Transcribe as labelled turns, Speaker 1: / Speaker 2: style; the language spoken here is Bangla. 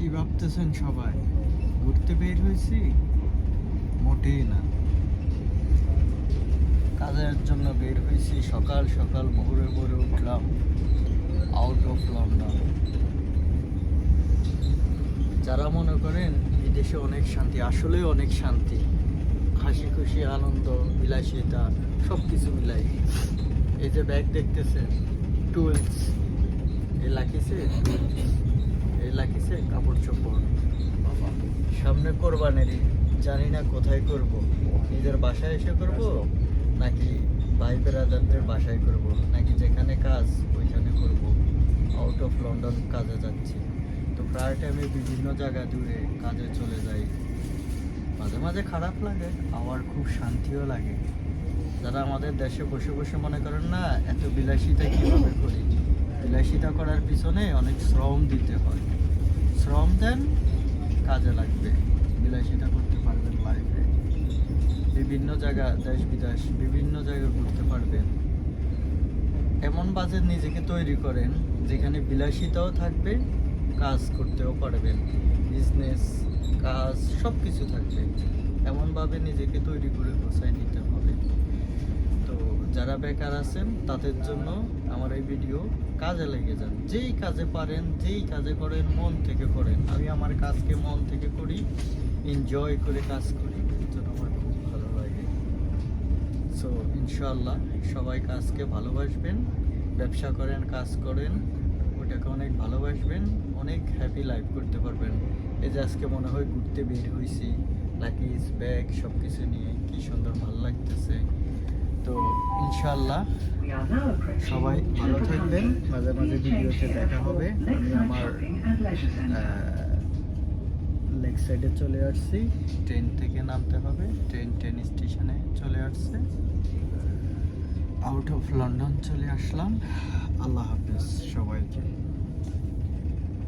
Speaker 1: কি ভাবতেছেন সবাই? ঘুরতে বের হয়েছি? মোটেই না, কাজের জন্য বের হয়েছি। সকাল সকাল ভোরে ভোরে উঠলাম আউট অফ লন্ডন। যারা মনে করেন বিদেশে অনেক শান্তি, আসলে অনেক শান্তি, হাসি খুশি আনন্দ বিলাসিতা সব কিছু মিলাই। এই যে ব্যাগ দেখতেছেন, টুলস, এই লাকিছে টুলস, এই লাকিছে কাপড় চোপড়। সামনে কোরবানেরই, জানি না কোথায় করব, নিজের বাসায় এসে করব নাকি ভাই বেরাদারদের বাসায় করব, নাকি যেখানে কাজ ওইখানে করব। আউট অফ লন্ডন কাজে যাচ্ছি, তো প্রায় টাইমে বিভিন্ন জায়গা দূরে কাজে চলে যাই। মাঝে মাঝে খারাপ লাগে, আবার খুব শান্তিও লাগে। যারা আমাদের দেশে বসে বসে মনে করেন না এত বিলাসিতা কীভাবে করি, বিলাসিতা করার পিছনে অনেক শ্রম দিতে হয়। শ্রম দেন, কাজে লাগবে, বিলাসিতা করতে পারবেন লাইফে। বিভিন্ন জায়গা, দেশ বিদেশ বিভিন্ন জায়গায় ঘুরতে পারবেন। এমন বাজেট নিজেকে তৈরি করেন যেখানে বিলাসিতাও থাকবে, কাজ করতেও পারবেন, বিজনেস কাজ সব কিছু থাকবে। এমনভাবে নিজেকে তৈরি করে গোছায় নিতে হবে। তো যারা বেকার আছেন তাদের জন্য আমার এই ভিডিও, কাজে লেগে যান। যেই কাজে পারেন, যেই কাজে করেন মন থেকে করেন। আমি আমার কাজকে মন থেকে করি, এনজয় করে কাজ করি, এর জন্য আমার খুব ভালো লাগে। সো ইনশাআল্লাহ সবাই কাজকে ভালোবাসবেন, ব্যবসা করেন, কাজ করেন, ওটাকে অনেক ভালোবাসবেন, অনেক হ্যাপি লাইফ করতে পারবেন। এই যে আজকে মনে হয় ঘুরতে বের হয়েছি, লাকিজ ব্যাগ সব কিছু নিয়ে, কি সুন্দর ভালো লাগতেছে। তো ইনশাআল্লাহ সবাই ভালো থাকবেন, মাঝে মাঝে ভিডিওতে দেখা হবে। আমি আমার লেগ সাইডে চলে আসছি, ট্রেন থেকে নামতে হবে, ট্রেন স্টেশনে চলে আসছে, আউট অফ লন্ডন চলে আসলাম। আল্লাহ হাফেজ সবাইকে।